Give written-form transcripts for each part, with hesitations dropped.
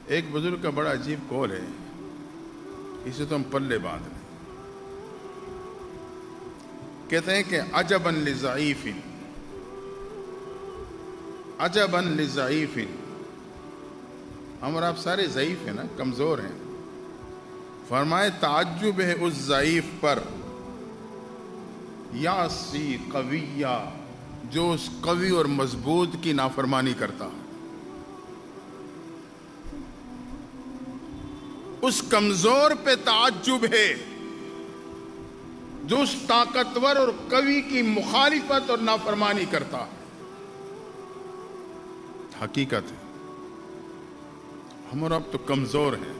ایک بزرگ کا بڑا عجیب قول ہے، اسے تو ہم پلے باندھ لیں۔ کہتے ہیں کہ عجباً لضعیف، عجباً لضعیف، ہم اور آپ سارے ضعیف ہیں نا، کمزور ہیں۔ فرمائے تعجب ہے اس ضعیف پر، یعصی قویہ، جو اس قوی اور مضبوط کی نافرمانی کرتا ہے۔ اس کمزور پہ تعجب ہے جو اس طاقتور اور قوی کی مخالفت اور نافرمانی کرتا ہے۔ حقیقت ہے ہم اور آپ تو کمزور ہیں،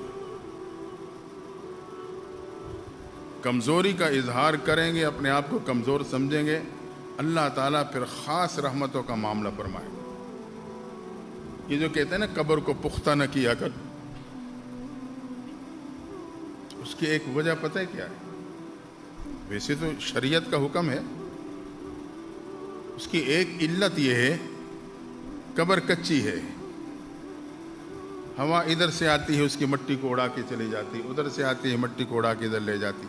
کمزوری کا اظہار کریں گے، اپنے آپ کو کمزور سمجھیں گے، اللہ تعالیٰ پھر خاص رحمتوں کا معاملہ فرمائے گا۔ یہ جو کہتے ہیں نا قبر کو پختہ نہ کیا کر، اس کی ایک وجہ پتہ ہے کیا ہے؟ ویسے تو شریعت کا حکم ہے، اس کی ایک علت یہ ہے قبر کچی ہے، ہوا ادھر سے آتی ہے اس کی مٹی کو اڑا کے چلی جاتی، ادھر سے آتی ہے مٹی کو اڑا کے ادھر لے جاتی۔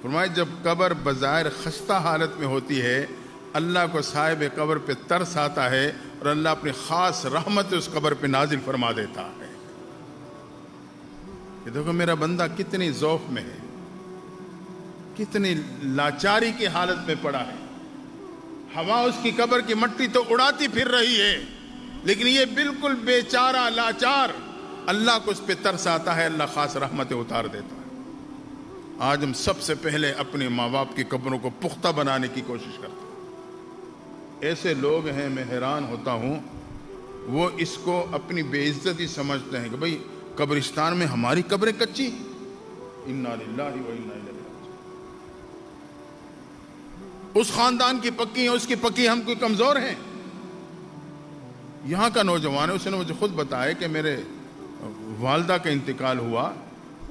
فرمائے جب قبر بظاہر خستہ حالت میں ہوتی ہے، اللہ کو صاحب قبر پہ ترس آتا ہے اور اللہ اپنی خاص رحمت اس قبر پہ نازل فرما دیتا ہے کہ دیکھو میرا بندہ کتنی ضعف میں ہے، کتنی لاچاری کی حالت میں پڑا ہے، ہوا اس کی قبر کی مٹی تو اڑاتی پھر رہی ہے لیکن یہ بالکل بیچارہ لاچار، اللہ کو اس پہ ترس آتا ہے، اللہ خاص رحمتیں اتار دیتا ہے۔ آج ہم سب سے پہلے اپنے ماں باپ کی قبروں کو پختہ بنانے کی کوشش کرتے ہیں۔ ایسے لوگ ہیں میں حیران ہوتا ہوں، وہ اس کو اپنی بے عزتی سمجھتے ہیں کہ بھئی قبرستان میں ہماری قبریں کچی، انا للہ و انا الیہ راجعون۔ اس خاندان کی پکی ہیں، اس کی پکی، ہم کوئی کمزور ہیں؟ یہاں کا نوجوان ہے، اس نے مجھے خود بتایا کہ میرے والدہ کا انتقال ہوا،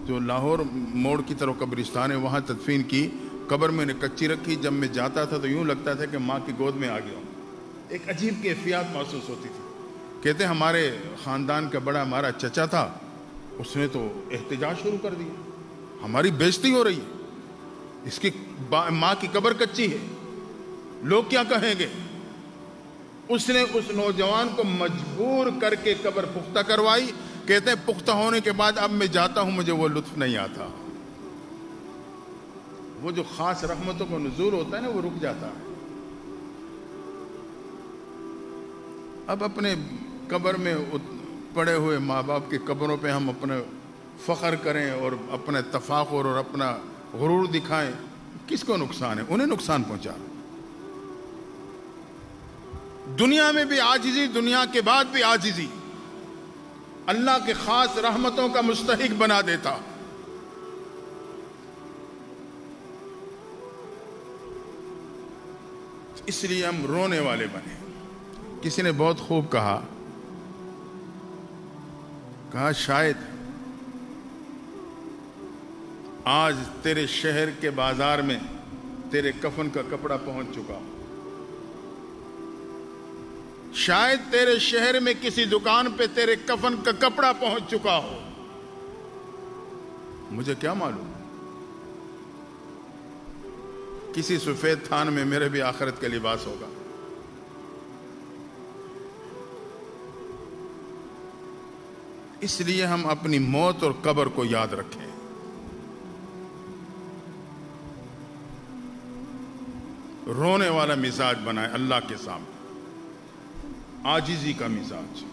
جو لاہور موڑ کی طرف قبرستان ہے وہاں تدفین کی، قبر میں نے کچی رکھی، جب میں جاتا تھا تو یوں لگتا تھا کہ ماں کی گود میں آ گیا ہوں، ایک عجیب کیفیت محسوس ہوتی تھی۔ کہتے ہیں ہمارے خاندان کا بڑا ہمارا چچا تھا، اس نے تو احتجاج شروع کر دیا، ہماری بےزتی ہو رہی ہے، اس کی ماں کی قبر کچی ہے، لوگ کیا کہیں گے؟ اس نے اس نوجوان کو مجبور کر کے قبر پختہ کروائی۔ کہتے ہیں پختہ ہونے کے بعد اب میں جاتا ہوں مجھے وہ لطف نہیں آتا، وہ جو خاص رحمتوں کو نزول ہوتا ہے نا وہ رک جاتا ہے۔ اب اپنے قبر میں پڑے ہوئے ماں باپ کی قبروں پہ ہم اپنے فخر کریں اور اپنے تفاخر اور اپنا غرور دکھائیں، کس کو نقصان ہے؟ انہیں نقصان پہنچا۔ دنیا میں بھی عاجزی، دنیا کے بعد بھی عاجزی اللہ کے خاص رحمتوں کا مستحق بنا دیتا۔ اس لیے ہم رونے والے بنے۔ کسی نے بہت خوب کہا شاید آج تیرے شہر کے بازار میں تیرے کفن کا کپڑا پہنچ چکا، شاید تیرے شہر میں کسی دکان پہ تیرے کفن کا کپڑا پہنچ چکا ہو، مجھے کیا معلوم، کسی سفید تھان میں میرے بھی آخرت کا لباس ہوگا۔ اس لیے ہم اپنی موت اور قبر کو یاد رکھیں، رونے والا مزاج بنائیں اللہ کے سامنے، عاجزی کا مزاج۔